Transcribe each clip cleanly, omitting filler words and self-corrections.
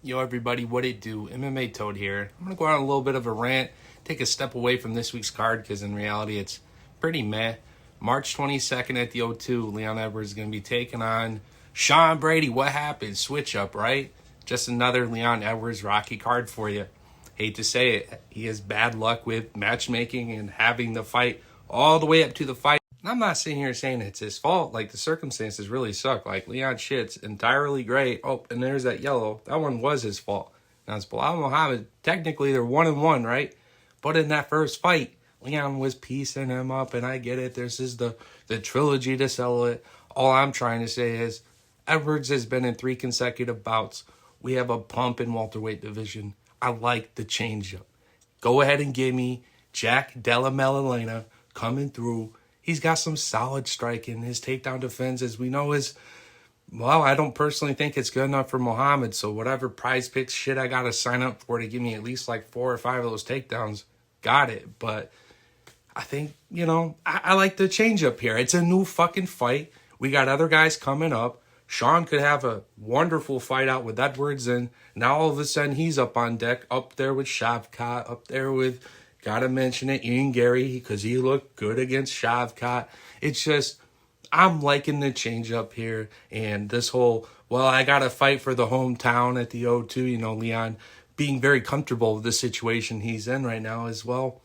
Yo, everybody, what it do? MMA Toad here. I'm going to go on a little bit of a rant, take a step away from this week's card because in reality it's pretty meh. March 22nd at the O2, Leon Edwards is going to be taking on Sean Brady. What happened? Switch up, right? Just another Leon Edwards Rocky card for you. Hate to say it, he has bad luck with matchmaking and having the fight all the way up to the fight. And I'm not sitting here saying it's his fault. Like, the circumstances really suck. Like, Leon shit's entirely great. Oh, and there's that yellow. That one was his fault. Now, it's Belal Muhammad. Technically, they're 1-1, right? But in that first fight, Leon was piecing him up, and I get it. This is the trilogy to sell it. All I'm trying to say is Edwards has been in 3 consecutive bouts. We have a pump in welterweight division. I like the changeup. Go ahead and give me Jack Della Maddalena coming through. He's got some solid striking. His takedown defense, as we know, is, well, I don't personally think it's good enough for Muhammad. So whatever prize picks shit I got to sign up for to give me at least like 4 or 5 of those takedowns, got it. But I think, I like the change up here. It's a new fucking fight. We got other guys coming up. Sean could have a wonderful fight out with Edwards, and now all of a sudden he's up on deck, up there with Shavkat, up there with, gotta mention it, Ian Gary, because he looked good against Shavkat. It's just, I'm liking the change up here, and this whole, well, I gotta fight for the hometown at the O2, Leon being very comfortable with the situation he's in right now as well.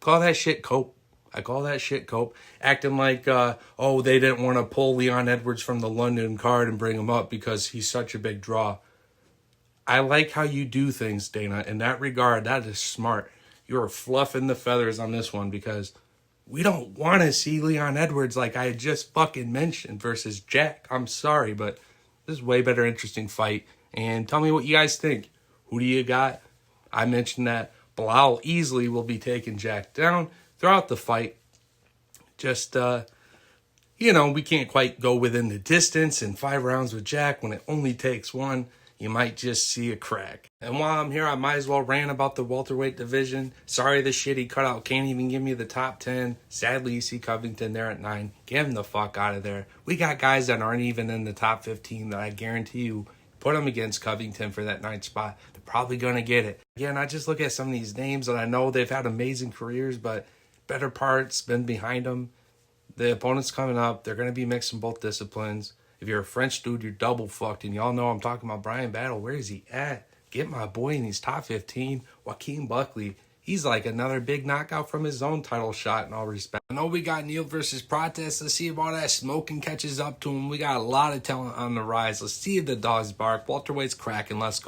Call that shit cope. I call that shit cope. Acting like, they didn't want to pull Leon Edwards from the London card and bring him up because he's such a big draw. I like how you do things, Dana. In that regard, that is smart. You're fluffing the feathers on this one because we don't want to see Leon Edwards like I just fucking mentioned versus Jack. I'm sorry, but this is a way better interesting fight. And tell me what you guys think. Who do you got? I mentioned that Belal easily will be taking Jack down throughout the fight. Just, we can't quite go within the distance in 5 rounds with Jack when it only takes 1. You might just see a crack. And while I'm here, I might as well rant about the welterweight division. Sorry the shitty cutout can't even give me the top 10. Sadly, you see Covington there at 9. Get him the fuck out of there. We got guys that aren't even in the top 15 that I guarantee you, put them against Covington for that 9th spot. They're probably going to get it. Again, I just look at some of these names and I know they've had amazing careers, but better parts been behind them. The opponents coming up, they're going to be mixing both disciplines. If you're a French dude, you're double fucked. And y'all know I'm talking about Brian Battle. Where is he at? Get my boy in these top 15. Joaquin Buckley. He's like another big knockout from his own title shot in all respect. I know we got Neal versus Protest. Let's see if all that smoking catches up to him. We got a lot of talent on the rise. Let's see if the dogs bark. Welterweight's cracking. Let's go.